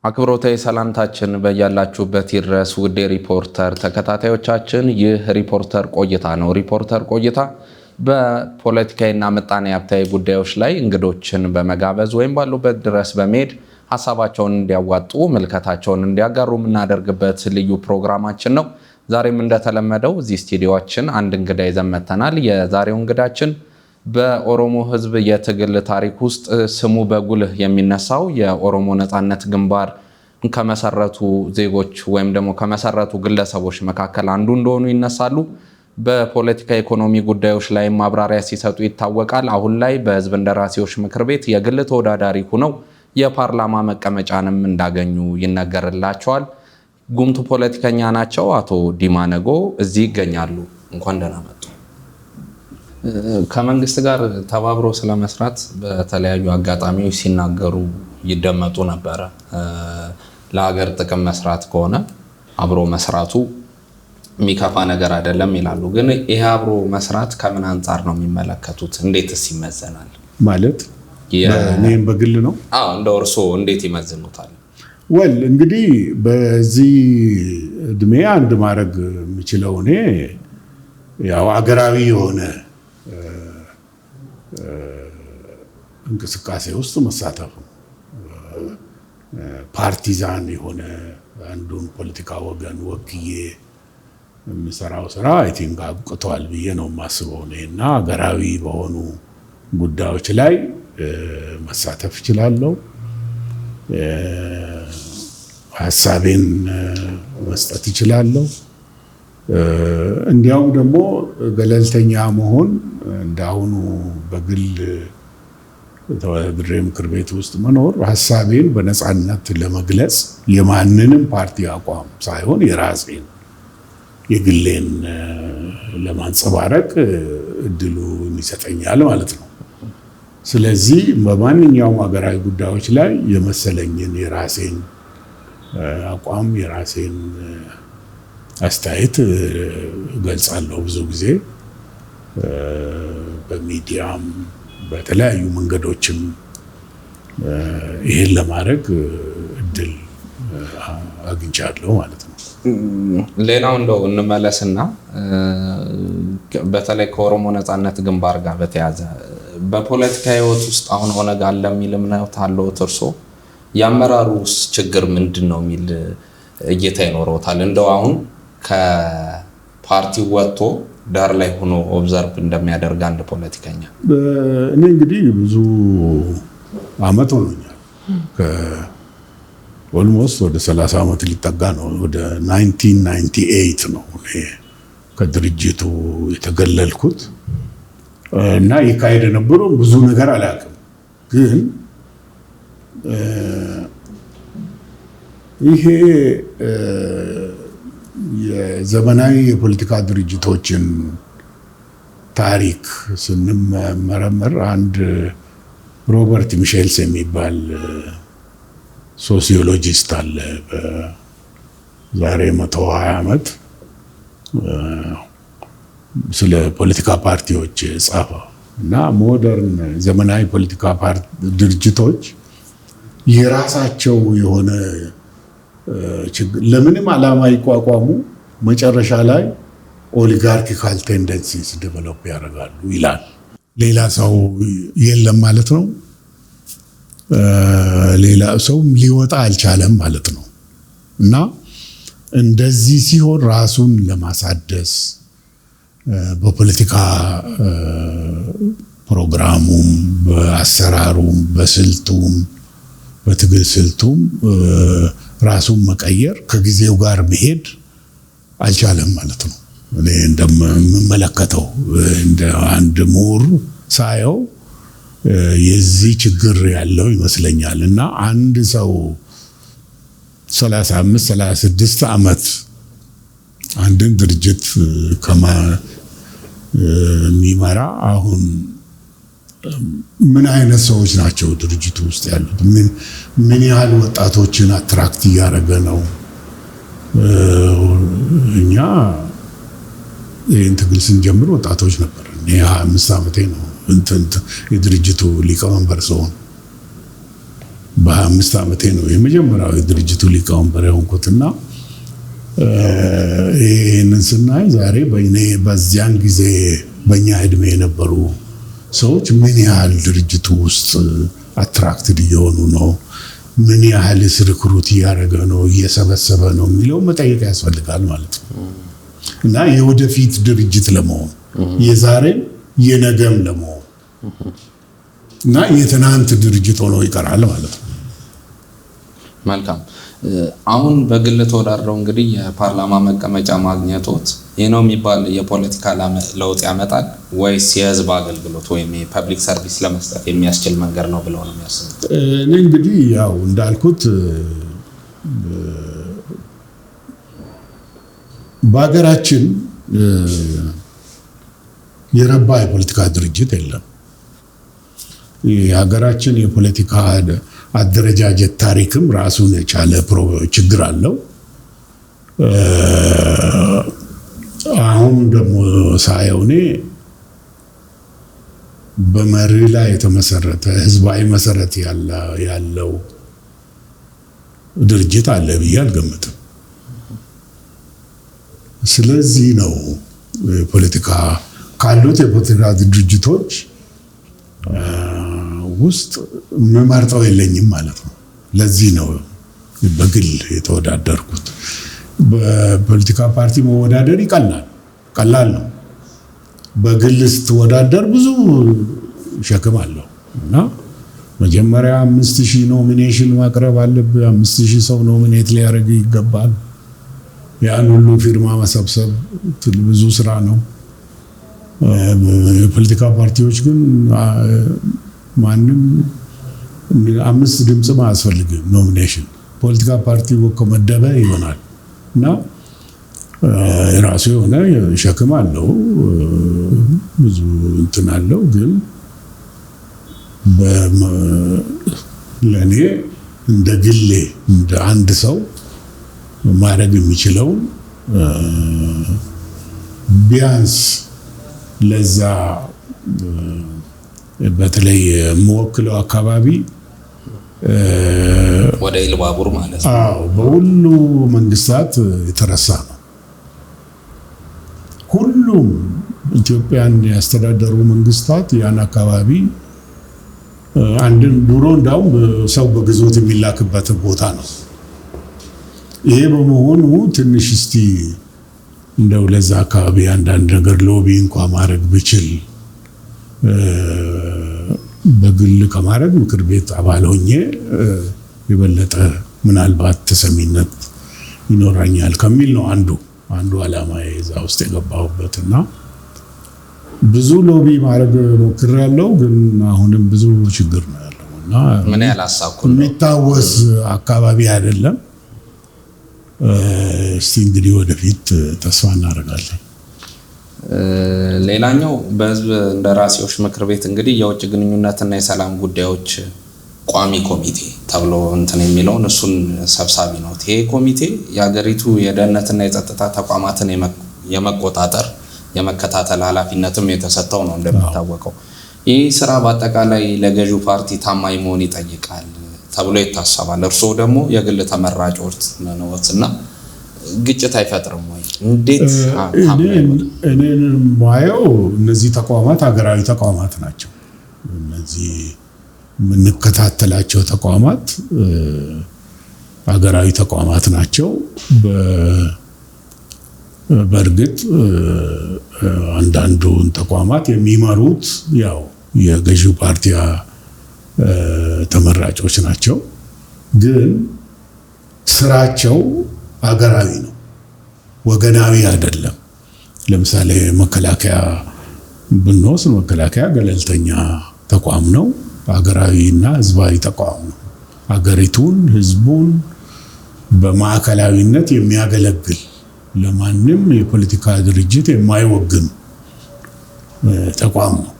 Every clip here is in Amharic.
አክብሮታዊ ሰላምታችን በያላችሁበት ይድረስ ውድ ሪፖርተር ተከታታዮቻችን፣ ይህ ሪፖርተር ቆይታ ነው። ሪፖርተር ቆይታ በፖለቲካዊና ምጣኔ ሀብታዊ ጉዳዮች ላይ እንግዶችን በመጋበዝ ወይም ባሉበት ድረስ በመሄድ ሀሳባቸውን እንዲያዋጡ ምልከታቸውን እንዲያጋሩ የምናደርግበት ልዩ ፕሮግራማችን ነው። ዛሬም እንደተለመደው እዚህ ስቱዲዮአችን አንድ እንግዳ ይዘን መጥተናል። የዛሬው እንግዳችን በኦሮሞ ሕዝብ የትግል ታሪክ ውስጥ ስሙ በጉልህ የሚነሳው የኦሮሞ ነጻነት ግንባር ከመሰረቱ ዜጎች ወይም ደግሞ ከመሰረቱ ግለሰቦች መካከል አንዱ እንደሆኑ ይነሳሉ። በፖለቲካ ኢኮኖሚ ጉዳዮች ላይ ማብራሪያ ሲሰጡ ይታወቃል። አሁን ላይ በሕዝብ እንደራሴዎች ምክር ቤት የግል ተወዳዳሪ ሆነው የፓርላማ መቀመጫንም እንዳገኙ ይነገርላቸዋል። ጉምቱ ፖለቲከኛ ናቸው። አቶ ዲማ ነጎ እዚህ ይገኛሉ። እንኳን ደህና መጡ። ከመንግስት ጋር ተባብሮ ስለመስራት በተለያዩ አጋጣሚዎች ሲናገሩ ይደመጡ ነበረ። ለሀገር ጥቅም መስራት ከሆነ አብሮ መስራቱ የሚከፋ ነገር አይደለም ይላሉ። ግን ይሄ አብሮ መስራት ከምን አንጻር ነው የሚመለከቱት? እንዴትስ ይመዘናል? ማለት እኔም በግል ነው። እንደ እርስዎ እንዴት ይመዝኑታል? ወል እንግዲህ በዚህ እድሜ አንድ ማድረግ የምችለው እኔ ያው አገራዊ የሆነ እንቅስቃሴ ውስጥ መሳተፍ፣ ፓርቲዛን የሆነ አንዱን ፖለቲካ ወገን ወክዬ የምሰራው ስራ አይ ቲንክ አብቅቷል ብዬ ነው የማስበው እና ሀገራዊ በሆኑ ጉዳዮች ላይ መሳተፍ እችላለሁ። ሀሳቤን መስጠት እችላለሁ። እንዲያውም ደግሞ ገለልተኛ መሆን እንዳሁኑ በግል ተወዳድሬ ምክር ቤት ውስጥ መኖር ሀሳቤን በነፃነት ለመግለጽ የማንንም ፓርቲ አቋም ሳይሆን የራሴን የግሌን ለማንጸባረቅ እድሉን ይሰጠኛል ማለት ነው። ስለዚህ በማንኛውም ሀገራዊ ጉዳዮች ላይ የመሰለኝን የራሴን አቋም የራሴን አስተያየት እገልጻለሁ። ብዙ ጊዜ በሚዲያም በተለያዩ መንገዶችም ይሄን ለማድረግ እድል አግኝቻለሁ ማለት ነው። ሌላው እንደው እንመለስና በተለይ ከኦሮሞ ነጻነት ግንባር ጋር በተያያዘ በፖለቲካ ህይወት ውስጥ አሁን ኦነግ አለ የሚል እምነት አለዎት እርስዎ? የአመራሩ ችግር ምንድን ነው የሚል እይታ ይኖረዎታል? እንደው አሁን ከፓርቲው ወጥቶ ዳር ላይ ሆኖ ኦብዘርቭ እንደሚያደርግ አንድ ፖለቲከኛ። እኔ እንግዲህ ብዙ አመት ሆኖኛል። ኦልሞስት ወደ 30 ዓመት ሊጠጋ ነው። ወደ 1998 ነው እኔ ከድርጅቱ የተገለልኩት እና ይካሄድ የነበረው ብዙ ነገር አላውቅም። ግን ይሄ የዘመናዊ የፖለቲካ ድርጅቶችን ታሪክ ስንመረምር አንድ ሮበርት ሚሼልስ የሚባል ሶሲዮሎጂስት አለ። በዛሬ 120 ዓመት ስለ ፖለቲካ ፓርቲዎች ጻፈ እና ሞደርን ዘመናዊ ፖለቲካ ድርጅቶች የራሳቸው የሆነ ችግር ለምንም ዓላማ ይቋቋሙ መጨረሻ ላይ ኦሊጋርኪካል ቴንደንሲስ ዴቨሎፕ ያደርጋሉ ይላል። ሌላ ሰው የለም ማለት ነው። ሌላ ሰው ሊወጣ አልቻለም ማለት ነው እና እንደዚህ ሲሆን ራሱን ለማሳደስ በፖለቲካ ፕሮግራሙም በአሰራሩም በስልቱም በትግል ስልቱም ራሱን መቀየር ከጊዜው ጋር መሄድ አልቻለም ማለት ነው። እኔ እንደምመለከተው እንደ አንድ ምሁር ሳየው የዚህ ችግር ያለው ይመስለኛል እና አንድ ሰው 35 36 ዓመት አንድን ድርጅት የሚመራ አሁን ምን አይነት ሰዎች ናቸው ድርጅቱ ውስጥ ያሉት? ምን ያህል ወጣቶችን አትራክት እያደረገ ነው? እኛ ይህን ትግል ስንጀምር ወጣቶች ነበር። እኔ 25 ዓመቴ ነው የድርጅቱ ሊቀመንበር ሲሆን በ25 ዓመቴ ነው የመጀመሪያው የድርጅቱ ሊቀመንበር የሆንኩትና ይህንን ስናይ ዛሬ በዚያን ጊዜ በእኛ እድሜ የነበሩ ሰዎች ምን ያህል ድርጅቱ ውስጥ አትራክትድ እየሆኑ ነው፣ ምን ያህልስ ሪክሩት እያደረገ ነው፣ እየሰበሰበ ነው የሚለው መጠየቅ ያስፈልጋል ማለት ነው እና የወደፊት ድርጅት ለመሆን የዛሬም የነገም ለመሆን እና የትናንት ድርጅት ሆኖ ይቀራል ማለት ነው። መልካም። አሁን በግል ተወዳድረው እንግዲህ የፓርላማ መቀመጫ ማግኘቶት ይህ ነው የሚባል የፖለቲካ ለውጥ ያመጣል ወይስ የህዝብ አገልግሎት ወይም የፐብሊክ ሰርቪስ ለመስጠት የሚያስችል መንገድ ነው ብለው ነው የሚያስቡት? እኔ እንግዲህ ያው እንዳልኩት በሀገራችን የረባ የፖለቲካ ድርጅት የለም። የሀገራችን የፖለቲካ አደረጃጀት ታሪክም ራሱን የቻለ ችግር አለው። አሁን ደግሞ ሳየው እኔ በመርህ ላይ የተመሰረተ ህዝባዊ መሰረት ያለው ድርጅት አለ ብዬ አልገምትም። ስለዚህ ነው ካሉት የፖለቲካ ድርጅቶች ውስጥ መመርጠው የለኝም ማለት ነው። ለዚህ ነው በግል የተወዳደርኩት። በፖለቲካ ፓርቲ መወዳደር ቀላል ነው። በግል ስትወዳደር ብዙ ሸክም አለው እና መጀመሪያ 5000 ኖሚኔሽን ማቅረብ አለብህ። 5000 ሰው ኖሚኔት ሊያደርግ ይገባል። ያን ሁሉ ፊርማ መሰብሰብ ብዙ ስራ ነው። የፖለቲካ ፓርቲዎች ግን ማንም 5 ድምጽ አያስፈልግም ኖሚኔሽን። ፖለቲካ ፓርቲ ከመደበ ይሆናል እና የራሱ የሆነ ሸክም አለው፣ ብዙ እንትን አለው። ግን ለእኔ እንደ ግሌ እንደ አንድ ሰው ማድረግ የሚችለው ቢያንስ ለዛ በተለይ የምወክለው አካባቢ ወደ ኢሉባቡር ማለት ነው። አዎ፣ በሁሉ መንግስታት የተረሳ ነው። ሁሉም ኢትዮጵያን ያስተዳደሩ መንግስታት ያን አካባቢ አንድን ድሮ እንዳውም ሰው በግዞት የሚላክበት ቦታ ነው። ይሄ በመሆኑ ትንሽ እስቲ እንደው ለዛ አካባቢ አንዳንድ ነገር ሎቢ እንኳን ማድረግ ብችል በግል ከማድረግ ምክር ቤት አባል ሆኜ የበለጠ ምናልባት ተሰሚነት ይኖረኛል ከሚል ነው አንዱ ዓላማ እዛ ውስጥ የገባሁበትና ብዙ ሎቢ ማድረግ ሞክሬያለሁ። ግን አሁንም ብዙ ችግር ነው ያለውና ምን ያላሳኩ የሚታወስ አካባቢ አይደለም። እስቲ እንግዲህ ወደፊት ተስፋ እናደርጋለን። ሌላኛው በህዝብ እንደራሴዎች ምክር ቤት እንግዲህ የውጭ ግንኙነትና የሰላም ጉዳዮች ቋሚ ኮሚቴ ተብሎ እንትን የሚለውን እሱን ሰብሳቢ ነው። ይሄ ኮሚቴ የሀገሪቱ የደህንነትና የጸጥታ ተቋማትን የመቆጣጠር የመከታተል ኃላፊነትም የተሰጠው ነው እንደሚታወቀው። ይህ ስራ በአጠቃላይ ለገዢው ፓርቲ ታማኝ መሆን ይጠይቃል ተብሎ ይታሰባል። እርስዎ ደግሞ የግል ተመራጮች ነዎትና ግጭት አይፈጥርም ወይ? እንዴት? እኔ ማየው እነዚህ ተቋማት ሀገራዊ ተቋማት ናቸው። እነዚህ የምንከታተላቸው ተቋማት ሀገራዊ ተቋማት ናቸው። በእርግጥ አንዳንዱን ተቋማት የሚመሩት ያው የገዢው ፓርቲ ተመራጮች ናቸው። ግን ስራቸው ሀገራዊ ነው፣ ወገናዊ አይደለም። ለምሳሌ መከላከያ ብንወስድ መከላከያ ገለልተኛ ተቋም ነው፣ ሀገራዊና ህዝባዊ ተቋም ነው። ሀገሪቱን ህዝቡን በማዕከላዊነት የሚያገለግል ለማንም የፖለቲካ ድርጅት የማይወግን ተቋም ነው።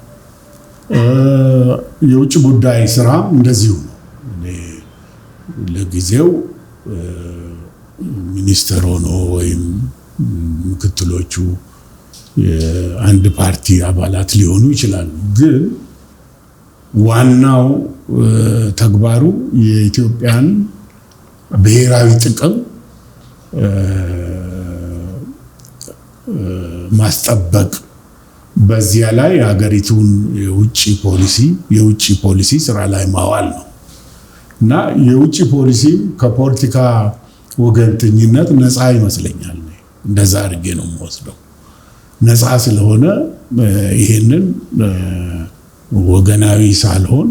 የውጭ ጉዳይ ስራም እንደዚሁ ነው። ለጊዜው ሚኒስትር ሆኖ ወይም ምክትሎቹ የአንድ ፓርቲ አባላት ሊሆኑ ይችላሉ። ግን ዋናው ተግባሩ የኢትዮጵያን ብሔራዊ ጥቅም ማስጠበቅ፣ በዚያ ላይ ሀገሪቱን የውጭ ፖሊሲ ስራ ላይ ማዋል ነው እና የውጭ ፖሊሲ ከፖለቲካ ወገንተኝነት ነፃ ይመስለኛል። እንደዛ አድርጌ ነው የምወስደው። ነፃ ስለሆነ ይሄንን ወገናዊ ሳልሆን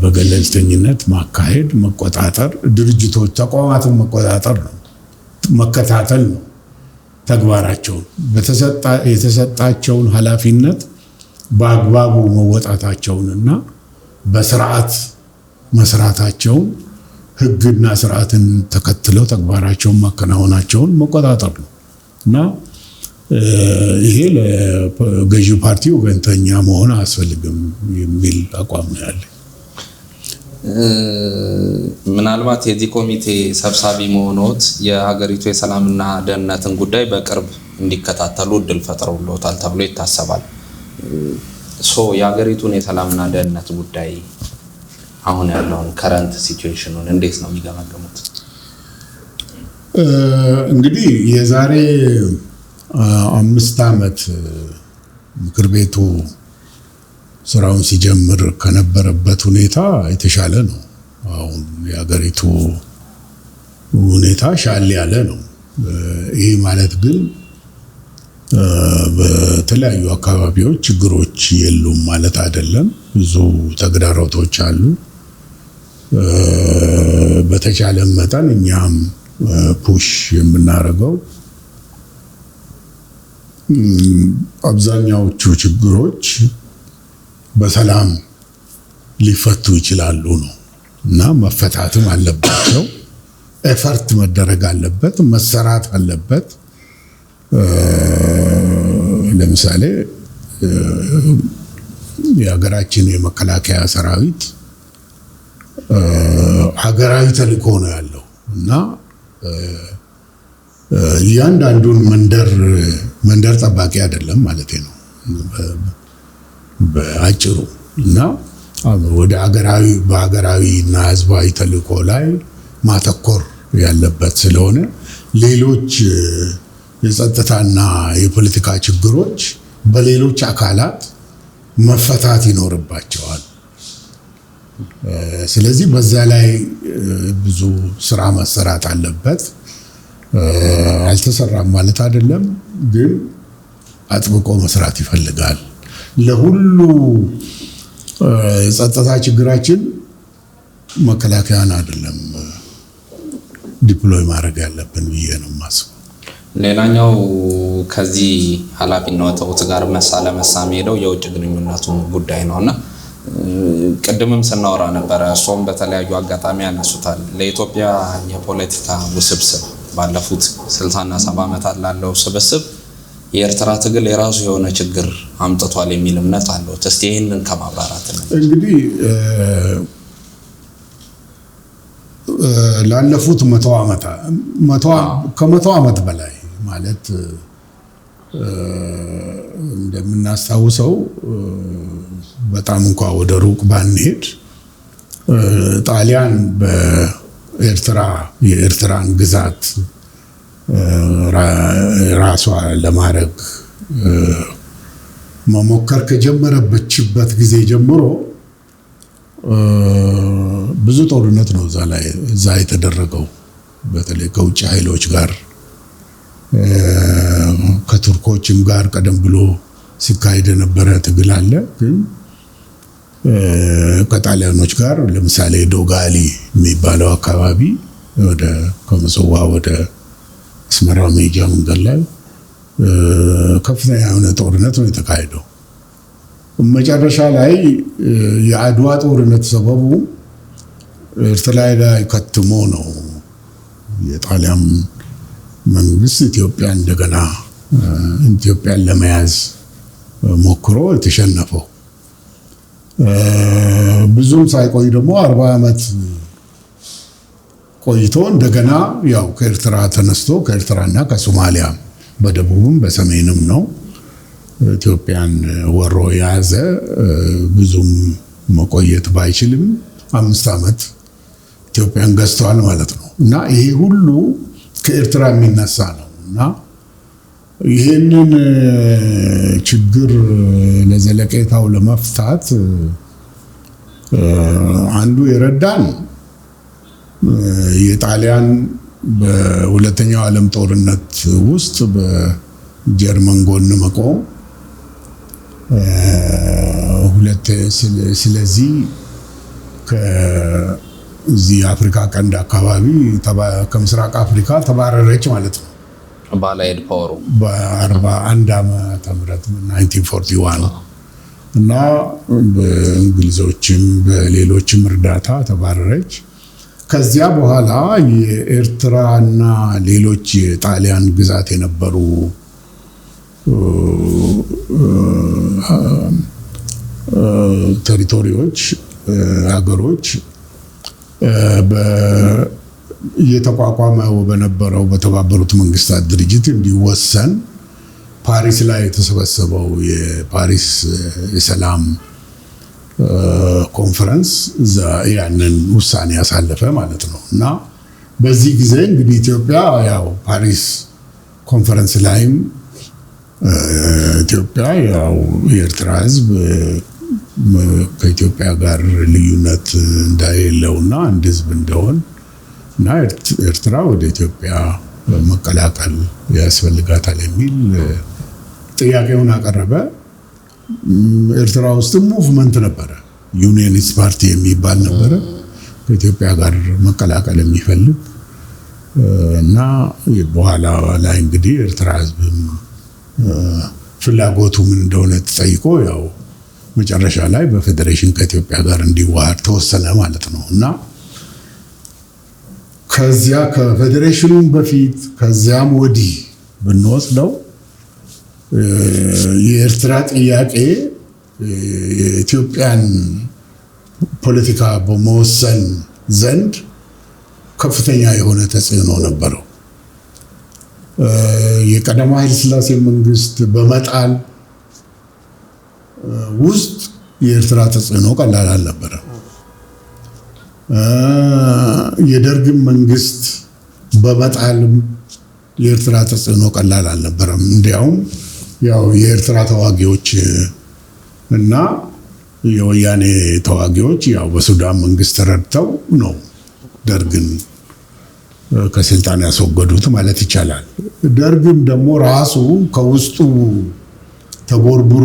በገለልተኝነት ማካሄድ፣ መቆጣጠር፣ ድርጅቶች ተቋማትን መቆጣጠር ነው፣ መከታተል ነው ተግባራቸውን። የተሰጣቸውን ኃላፊነት በአግባቡ መወጣታቸውንና በስርዓት መስራታቸውን፣ ህግና ስርዓትን ተከትለው ተግባራቸውን ማከናወናቸውን መቆጣጠር ነው እና ይሄ ለገዢው ፓርቲ ወገንተኛ መሆን አያስፈልግም የሚል አቋም ነው ያለኝ። ምናልባት የዚህ ኮሚቴ ሰብሳቢ መሆኖት የሀገሪቱ የሰላምና ደህንነትን ጉዳይ በቅርብ እንዲከታተሉ እድል ፈጥረውልዎታል ተብሎ ይታሰባል። የሀገሪቱን የሰላምና ደህንነት ጉዳይ አሁን ያለውን ከረንት ሲቹዌሽኑን እንዴት ነው የሚገመገሙት? እንግዲህ የዛሬ 5 ዓመት ምክር ቤቱ ስራውን ሲጀምር ከነበረበት ሁኔታ የተሻለ ነው። አሁን የሀገሪቱ ሁኔታ ሻል ያለ ነው። ይህ ማለት ግን በተለያዩ አካባቢዎች ችግሮች የሉም ማለት አይደለም። ብዙ ተግዳሮቶች አሉ። በተቻለ መጠን እኛም ፑሽ የምናደርገው አብዛኛዎቹ ችግሮች በሰላም ሊፈቱ ይችላሉ ነው እና መፈታትም አለባቸው። ኤፈርት መደረግ አለበት፣ መሰራት አለበት። ለምሳሌ የሀገራችን የመከላከያ ሰራዊት ሀገራዊ ተልዕኮ ነው ያለው እና እያንዳንዱን መንደር ጠባቂ አይደለም ማለት ነው በአጭሩ እና ወደ በሀገራዊ እና ህዝባዊ ተልዕኮ ላይ ማተኮር ያለበት ስለሆነ ሌሎች የጸጥታና የፖለቲካ ችግሮች በሌሎች አካላት መፈታት ይኖርባቸዋል። ስለዚህ በዛ ላይ ብዙ ስራ መሰራት አለበት። አልተሰራም ማለት አይደለም፣ ግን አጥብቆ መስራት ይፈልጋል። ለሁሉ የጸጥታ ችግራችን መከላከያን አይደለም ዲፕሎይ ማድረግ ያለብን ብዬ ነው የማስበው። ሌላኛው ከዚህ ኃላፊነት ጋር መሳ ሄደው የውጭ ግንኙነቱን ጉዳይ ነውና ቅድምም ስናወራ ነበረ። እሱም በተለያዩ አጋጣሚ ያነሱታል። ለኢትዮጵያ የፖለቲካ ውስብስብ ባለፉት 60 እና 70 ዓመታት ላለው ስብስብ የኤርትራ ትግል የራሱ የሆነ ችግር አምጥቷል የሚል እምነት አለው። እስቲ ይሄንን ከማብራራት ነው። እንግዲህ ላለፉት 100 ዓመት በላይ ማለት እንደምናስታውሰው በጣም እንኳን ወደ ሩቅ ባንሄድ ጣሊያን የኤርትራን ግዛት ራሷ ለማድረግ መሞከር ከጀመረበችበት ጊዜ ጀምሮ ብዙ ጦርነት ነው እዛ የተደረገው። በተለይ ከውጭ ኃይሎች ጋር ከቱርኮችም ጋር ቀደም ብሎ ሲካሄድ የነበረ ትግል አለ። ግን ከጣሊያኖች ጋር ለምሳሌ ዶጋሊ የሚባለው አካባቢ ከምጽዋ ወደ አስመራ መሄጃ መንገድ ላይ ከፍተኛ የሆነ ጦርነት ነው የተካሄደው። መጨረሻ ላይ የአድዋ ጦርነት ሰበቡ ኤርትራ ላይ ከትሞ ነው የጣሊያን መንግስት ኢትዮጵያን ለመያዝ ሞክሮ የተሸነፈው። ብዙም ሳይቆይ ደግሞ 40 ዓመት ቆይቶ እንደገና ያው ከኤርትራ ተነስቶ ከኤርትራና ከሶማሊያ በደቡብም በሰሜንም ነው ኢትዮጵያን ወሮ የያዘ ብዙም መቆየት ባይችልም 5 ዓመት ኢትዮጵያን ገዝተዋል ማለት ነው እና ይሄ ሁሉ ከኤርትራ የሚነሳ ነው እና ይህንን ችግር ለዘለቄታው ለመፍታት አንዱ የረዳን የጣሊያን በሁለተኛው ዓለም ጦርነት ውስጥ በጀርመን ጎን መቆም ስለዚህ ከዚህ አፍሪካ ቀንድ አካባቢ ከምስራቅ አፍሪካ ተባረረች ማለት ነው። ባላይድ ፓወሩ በ41 ዓመተ ምህረት 1941 እና በእንግሊዞችም በሌሎችም እርዳታ ተባረረች። ከዚያ በኋላ የኤርትራና ሌሎች የጣሊያን ግዛት የነበሩ ቴሪቶሪዎች ሀገሮች እየተቋቋመው በነበረው በተባበሩት መንግስታት ድርጅት እንዲወሰን ፓሪስ ላይ የተሰበሰበው የፓሪስ የሰላም ኮንፈረንስ ያንን ውሳኔ ያሳለፈ ማለት ነው እና በዚህ ጊዜ እንግዲህ ኢትዮጵያ ያው ፓሪስ ኮንፈረንስ ላይም ኢትዮጵያ ያው የኤርትራ ሕዝብ ከኢትዮጵያ ጋር ልዩነት እንዳይለውና አንድ ሕዝብ እንደሆን እና ኤርትራ ወደ ኢትዮጵያ መቀላቀል ያስፈልጋታል የሚል ጥያቄውን አቀረበ። ኤርትራ ውስጥ ሙቭመንት ነበረ፣ ዩኒየኒስት ፓርቲ የሚባል ነበረ ከኢትዮጵያ ጋር መቀላቀል የሚፈልግ እና በኋላ ላይ እንግዲህ ኤርትራ ሕዝብም ፍላጎቱ ምን እንደሆነ ተጠይቆ ያው መጨረሻ ላይ በፌዴሬሽን ከኢትዮጵያ ጋር እንዲዋሃድ ተወሰነ ማለት ነው እና ከዚያ ከፌዴሬሽኑ በፊት ከዚያም ወዲህ ብንወስደው የኤርትራ ጥያቄ የኢትዮጵያን ፖለቲካ በመወሰን ዘንድ ከፍተኛ የሆነ ተጽዕኖ ነበረው። የቀዳማዊ ኃይለ ሥላሴ መንግስት በመጣል ውስጥ የኤርትራ ተጽዕኖ ቀላል አልነበረም። የደርግም መንግስት በመጣልም የኤርትራ ተጽዕኖ ቀላል አልነበረም። እንዲያውም ያው የኤርትራ ተዋጊዎች እና የወያኔ ተዋጊዎች ያው በሱዳን መንግስት ተረድተው ነው ደርግን ከስልጣን ያስወገዱት ማለት ይቻላል። ደርግም ደግሞ ራሱ ከውስጡ ተቦርቡሮ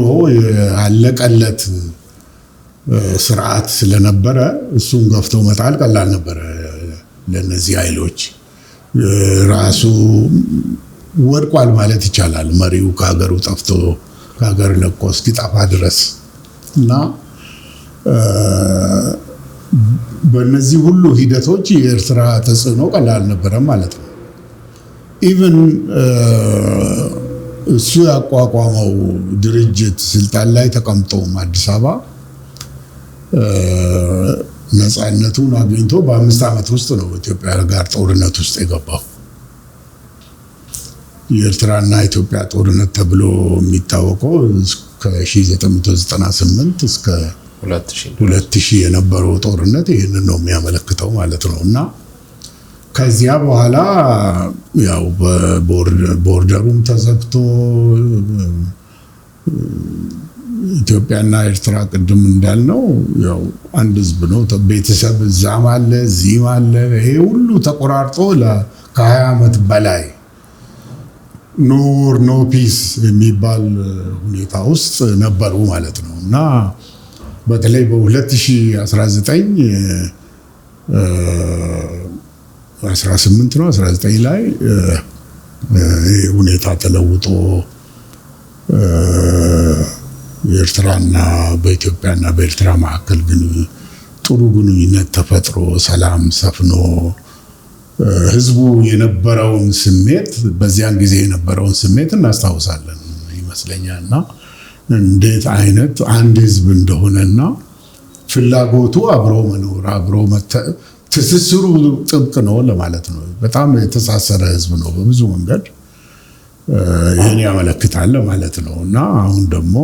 ያለቀለት ስርዓት ስለነበረ እሱን ገፍቶ መጣል ቀላል ነበረ ለነዚህ ኃይሎች። ራሱ ወድቋል ማለት ይቻላል። መሪው ከሀገሩ ጠፍቶ ከሀገር ለቆ እስኪጠፋ ድረስ እና በእነዚህ ሁሉ ሂደቶች የኤርትራ ተጽዕኖ ቀላል አልነበረም ማለት ነው። ኢቭን እሱ ያቋቋመው ድርጅት ስልጣን ላይ ተቀምጦም አዲስ አበባ ነፃነቱን አግኝቶ በ5 ዓመት ውስጥ ነው ኢትዮጵያ ጋር ጦርነት ውስጥ የገባው። የኤርትራና ኢትዮጵያ ጦርነት ተብሎ የሚታወቀው ከ1998 እስከ 2000 የነበረው ጦርነት ይህንን ነው የሚያመለክተው ማለት ነው እና ከዚያ በኋላ ያው ቦርደሩም ተዘግቶ ኢትዮጵያና ኤርትራ ቅድም እንዳልነው ያው አንድ ህዝብ ነው። ቤተሰብ እዛም አለ እዚህም አለ። ይሄ ሁሉ ተቆራርጦ ከ20 ዓመት በላይ ኖር ኖ ፒስ የሚባል ሁኔታ ውስጥ ነበሩ ማለት ነው እና በተለይ በ2018 ነው 19 ላይ ሁኔታ ተለውጦ የኤርትራና በኢትዮጵያና በኤርትራ መካከል ግን ጥሩ ግንኙነት ተፈጥሮ ሰላም ሰፍኖ ህዝቡ የነበረውን ስሜት በዚያን ጊዜ የነበረውን ስሜት እናስታውሳለን ይመስለኛልና እንዴት አይነት አንድ ህዝብ እንደሆነና ፍላጎቱ አብሮ መኖር አብሮ ትስስሩ ጥብቅ ነው ለማለት ነው። በጣም የተሳሰረ ህዝብ ነው በብዙ መንገድ ይህን ያመለክታል ማለት ነው። እና አሁን ደግሞ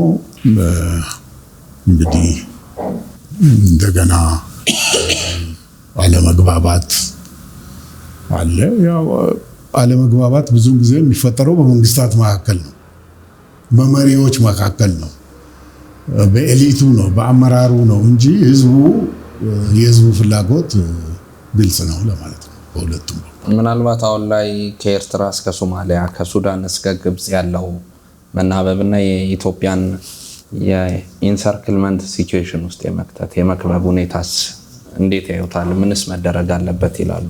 እንግዲህ እንደገና አለመግባባት አለ። ያው አለመግባባት ብዙ ጊዜ የሚፈጠረው በመንግስታት መካከል ነው፣ በመሪዎች መካከል ነው፣ በኤሊቱ ነው፣ በአመራሩ ነው እንጂ የህዝቡ ፍላጎት ግልጽ ነው ለማለት ነው በሁለቱም። ምናልባት አሁን ላይ ከኤርትራ እስከ ሶማሊያ ከሱዳን እስከ ግብጽ ያለው መናበብና የኢትዮጵያን የኢንሰርክልመንት ሲቹዌሽን ውስጥ የመክተት የመክበብ ሁኔታስ እንዴት ያዩታል? ምንስ መደረግ አለበት ይላሉ?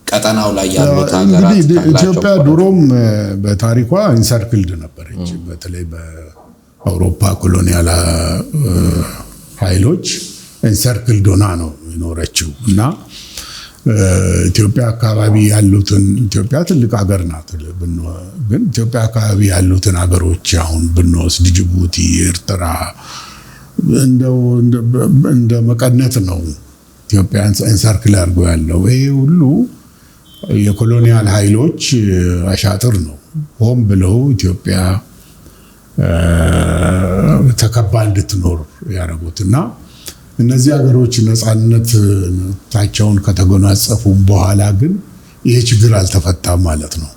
ቀጠናው ላይ ያሉት ሀገራት ኢትዮጵያ ድሮም በታሪኳ ኢንሰርክልድ ነበረች። በተለይ በአውሮፓ ኮሎኒያል ኃይሎች ኢንሰርክልድ ሆና ነው የኖረችው እና ኢትዮጵያ አካባቢ ያሉትን ኢትዮጵያ ትልቅ ሀገር ናት፣ ግን ኢትዮጵያ አካባቢ ያሉትን ሀገሮች አሁን ብንወስድ ጅቡቲ፣ ኤርትራ እንደ መቀነት ነው ኢትዮጵያ ኢንሰርክል አድርጎ ያለው። ይሄ ሁሉ የኮሎኒያል ኃይሎች አሻጥር ነው። ሆን ብለው ኢትዮጵያ ተከባ እንድትኖር ያደረጉትና እነዚህ ሀገሮች ነፃነታቸውን ከተጎናጸፉ በኋላ ግን ይሄ ችግር አልተፈታም ማለት ነው።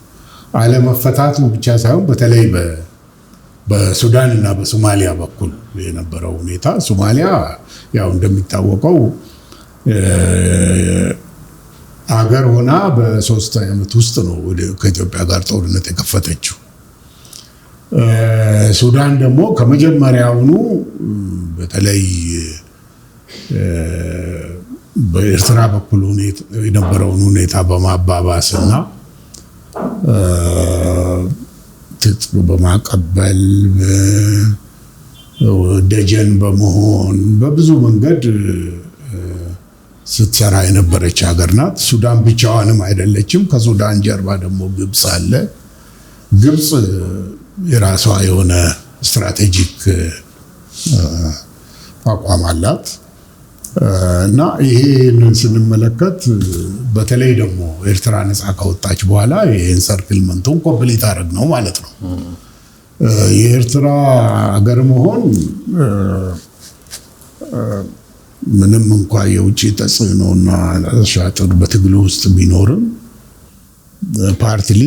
አለመፈታቱ ብቻ ሳይሆን በተለይ በሱዳን እና በሶማሊያ በኩል የነበረው ሁኔታ ሶማሊያ ያው እንደሚታወቀው ሀገር ሆና በ3 ዓመት ውስጥ ነው ከኢትዮጵያ ጋር ጦርነት የከፈተችው። ሱዳን ደግሞ ከመጀመሪያውኑ በተለይ በኤርትራ በኩል የነበረውን ሁኔታ በማባባስና ትጥቅ በማቀበል ደጀን በመሆን በብዙ መንገድ ስትሰራ የነበረች ሀገር ናት። ሱዳን ብቻዋንም አይደለችም። ከሱዳን ጀርባ ደግሞ ግብጽ አለ። ግብጽ የራሷ የሆነ ስትራቴጂክ አቋም አላት እና ይሄንን ስንመለከት በተለይ ደግሞ ኤርትራ ነፃ ከወጣች በኋላ የኢንሰርክልመንቱን ኮምፕሊት አደረግ ነው ማለት ነው። የኤርትራ ሀገር መሆን ምንም እንኳ የውጭ ተጽዕኖና ሻጥር በትግሉ ውስጥ ቢኖርም ፓርትሊ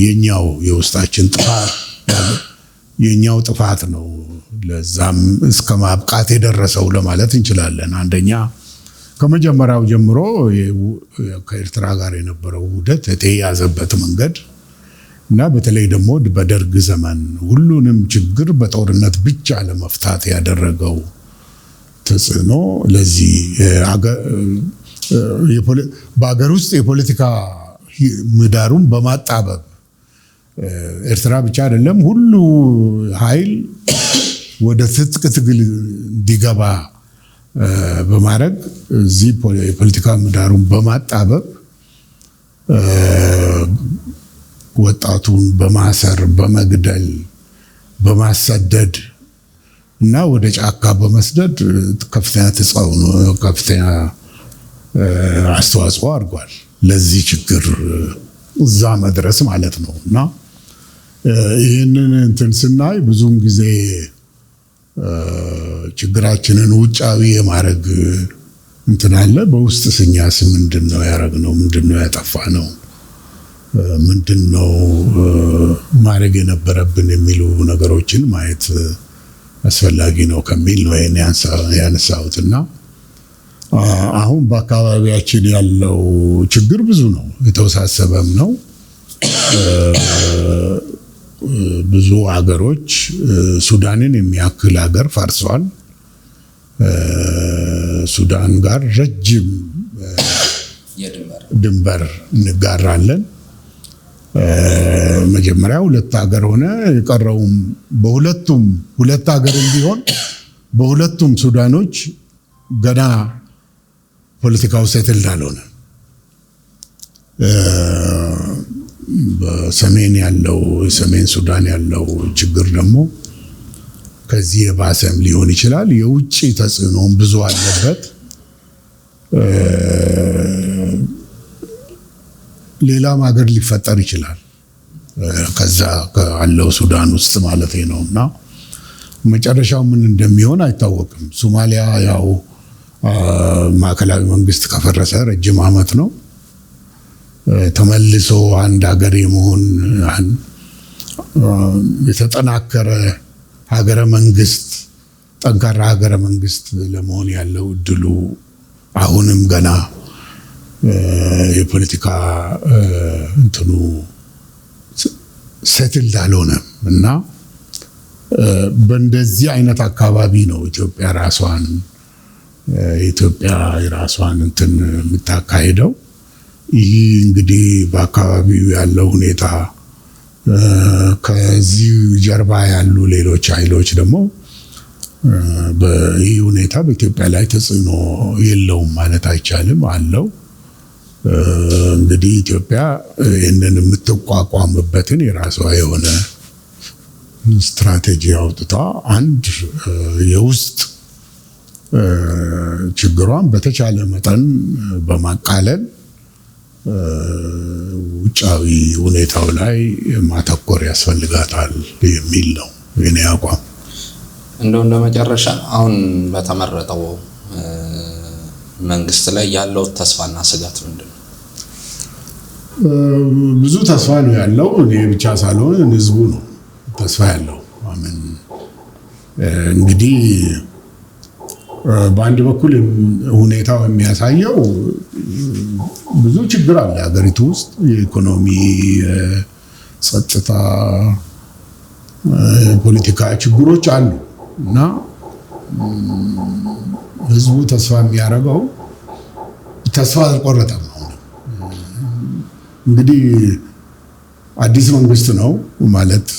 የኛው የውስጣችን የኛው ጥፋት ነው ለዛም እስከ ማብቃት የደረሰው ለማለት እንችላለን። አንደኛ ከመጀመሪያው ጀምሮ ከኤርትራ ጋር የነበረው ውህደት የተያዘበት መንገድ እና በተለይ ደግሞ በደርግ ዘመን ሁሉንም ችግር በጦርነት ብቻ ለመፍታት ያደረገው ተጽዕኖ ለዚህ በሀገር ውስጥ የፖለቲካ ምህዳሩን በማጣበብ ኤርትራ ብቻ አይደለም ሁሉ ኃይል ወደ ትጥቅ ትግል እንዲገባ በማድረግ እዚህ የፖለቲካ ምህዳሩን በማጣበብ ወጣቱን በማሰር በመግደል በማሰደድ እና ወደ ጫካ በመስደድ ከፍተኛ ተጽዕኖ ከፍተኛ አስተዋጽኦ አድርጓል ለዚህ ችግር እዛ መድረስ ማለት ነው። እና ይህንን እንትን ስናይ ብዙውን ጊዜ ችግራችንን ውጫዊ የማድረግ እንትን አለ። በውስጥ ስኛስ ምንድነው ያደረግነው? ምንድነው ያጠፋነው? ምንድነው ማድረግ የነበረብን የሚሉ ነገሮችን ማየት አስፈላጊ ነው ከሚል ነው ይሄን ያነሳሁትና አሁን በአካባቢያችን ያለው ችግር ብዙ ነው፣ የተወሳሰበም ነው። ብዙ ሀገሮች ሱዳንን የሚያክል ሀገር ፈርሷል። ሱዳን ጋር ረጅም ድንበር እንጋራለን። መጀመሪያ 2 ሀገር ሆነ፣ የቀረውም በሁለቱም 2 ሀገር እንዲሆን በሁለቱም ሱዳኖች ገና ፖለቲካው ሴትልድ አልሆነ። በሰሜን ያለው ሰሜን ሱዳን ያለው ችግር ደግሞ ከዚህ የባሰም ሊሆን ይችላል። የውጭ ተጽዕኖም ብዙ አለበት። ሌላም ሀገር ሊፈጠር ይችላል። ከዛ ካለው ሱዳን ውስጥ ማለት ነው። እና መጨረሻው ምን እንደሚሆን አይታወቅም። ሶማሊያ ያው ማዕከላዊ መንግስት ከፈረሰ ረጅም ዓመት ነው። ተመልሶ አንድ ሀገር የመሆን የተጠናከረ ሀገረ መንግስት፣ ጠንካራ ሀገረ መንግስት ለመሆን ያለው እድሉ አሁንም ገና የፖለቲካ እንትኑ ሴትልድ አልሆነም እና በእንደዚህ አይነት አካባቢ ነው ኢትዮጵያ የራሷን እንትን የምታካሄደው። ይህ እንግዲህ በአካባቢው ያለው ሁኔታ ከዚህ ጀርባ ያሉ ሌሎች ኃይሎች ደግሞ በይህ ሁኔታ በኢትዮጵያ ላይ ተጽዕኖ የለውም ማለት አይቻልም፣ አለው። እንግዲህ ኢትዮጵያ ይህንን የምትቋቋምበትን የራሷ የሆነ ስትራቴጂ አውጥታ አንድ የውስጥ ችግሯን በተቻለ መጠን በማቃለል ውጫዊ ሁኔታው ላይ ማተኮር ያስፈልጋታል የሚል ነው የኔ አቋም። እንደ መጨረሻ አሁን በተመረጠው መንግስት ላይ ያለው ተስፋና ስጋት ምንድን ነው? ብዙ ተስፋ ነው ያለው። እኔ ብቻ ሳልሆን ህዝቡ ነው ተስፋ ያለው። አሜን። እንግዲህ በአንድ በኩል ሁኔታው የሚያሳየው ብዙ ችግር አለ ሀገሪቱ ውስጥ፣ የኢኮኖሚ፣ ጸጥታ፣ ፖለቲካ ችግሮች አሉ እና ህዝቡ ተስፋ የሚያደርገው ተስፋ አልቆረጠም። እንግዲህ አዲስ መንግስት ነው ማለት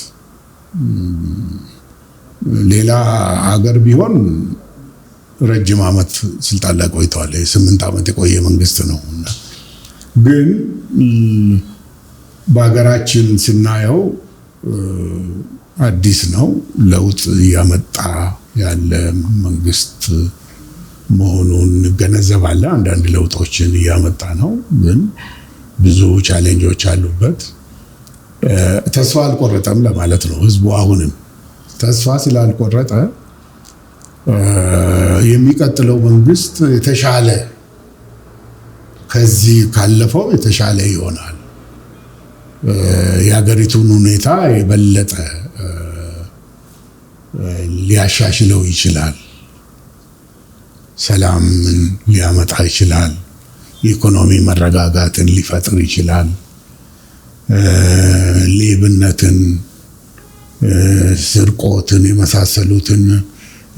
ሌላ ሀገር ቢሆን ረጅም ዓመት ስልጣን ላይ ቆይተዋል። 8 ዓመት የቆየ መንግስት ነው። ግን በሀገራችን ስናየው አዲስ ነው፣ ለውጥ እያመጣ ያለ መንግስት መሆኑን እንገነዘባለን። አንዳንድ ለውጦችን እያመጣ ነው፣ ግን ብዙ ቻሌንጆች አሉበት። ተስፋ አልቆረጠም ለማለት ነው ህዝቡ። አሁንም ተስፋ ስላልቆረጠ የሚቀጥለው መንግስት የተሻለ ከዚህ ካለፈው የተሻለ ይሆናል፣ የሀገሪቱን ሁኔታ የበለጠ ሊያሻሽለው ይችላል፣ ሰላምን ሊያመጣ ይችላል፣ የኢኮኖሚ መረጋጋትን ሊፈጥር ይችላል፣ ሌብነትን፣ ስርቆትን የመሳሰሉትን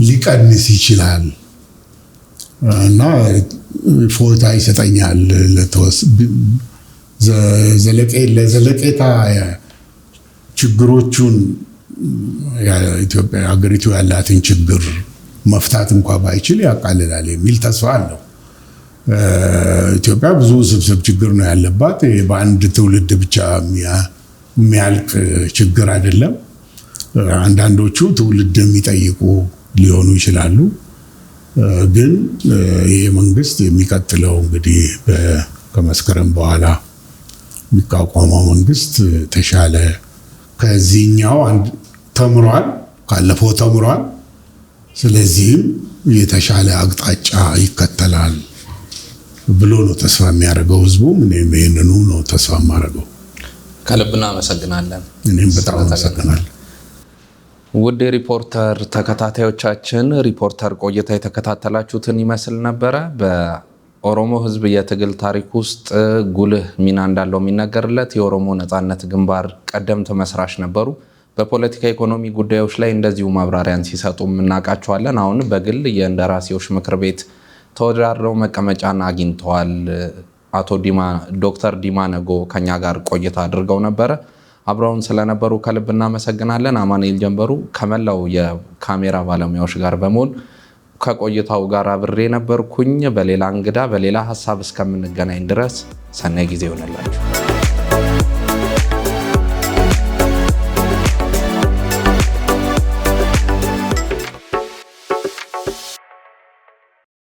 ሊቀንስ ይችላል እና ፎታ ይሰጠኛል። ለዘለቄታ ችግሮቹን ኢትዮጵያ ሀገሪቱ ያላትን ችግር መፍታት እንኳን ባይችል ያቃልላል የሚል ተስፋ አለው። ኢትዮጵያ ብዙ ስብስብ ችግር ነው ያለባት። በአንድ ትውልድ ብቻ የሚያልቅ ችግር አይደለም። አንዳንዶቹ ትውልድ የሚጠይቁ ሊሆኑ ይችላሉ። ግን ይሄ መንግስት የሚቀጥለው እንግዲህ ከመስከረም በኋላ የሚቋቋመው መንግስት ተሻለ፣ ከዚህኛው ተምሯል፣ ካለፈው ተምሯል። ስለዚህም የተሻለ አቅጣጫ ይከተላል ብሎ ነው ተስፋ የሚያደርገው ህዝቡም። እኔም ይህንኑ ነው ተስፋ የማደርገው። ከልብ እናመሰግናለን። እኔም በጣም አመሰግናለሁ። ውድ ሪፖርተር ተከታታዮቻችን፣ ሪፖርተር ቆይታ የተከታተላችሁትን ይመስል ነበረ። በኦሮሞ ህዝብ የትግል ታሪክ ውስጥ ጉልህ ሚና እንዳለው የሚነገርለት የኦሮሞ ነጻነት ግንባር ቀደምት መስራች ነበሩ። በፖለቲካ ኢኮኖሚ ጉዳዮች ላይ እንደዚሁ ማብራሪያን ሲሰጡ እናውቃቸዋለን። አሁን በግል የእንደራሴዎች ምክር ቤት ተወዳድረው መቀመጫን አግኝተዋል። አቶ ዶክተር ዲማ ነጎ ከኛ ጋር ቆይታ አድርገው ነበረ። አብረውን ስለነበሩ ከልብ እናመሰግናለን። አማኑኤል ጀንበሩ ከመላው የካሜራ ባለሙያዎች ጋር በመሆን ከቆይታው ጋር አብሬ ነበርኩኝ። በሌላ እንግዳ በሌላ ሀሳብ እስከምንገናኝ ድረስ ሰናይ ጊዜ ይሆንላችሁ።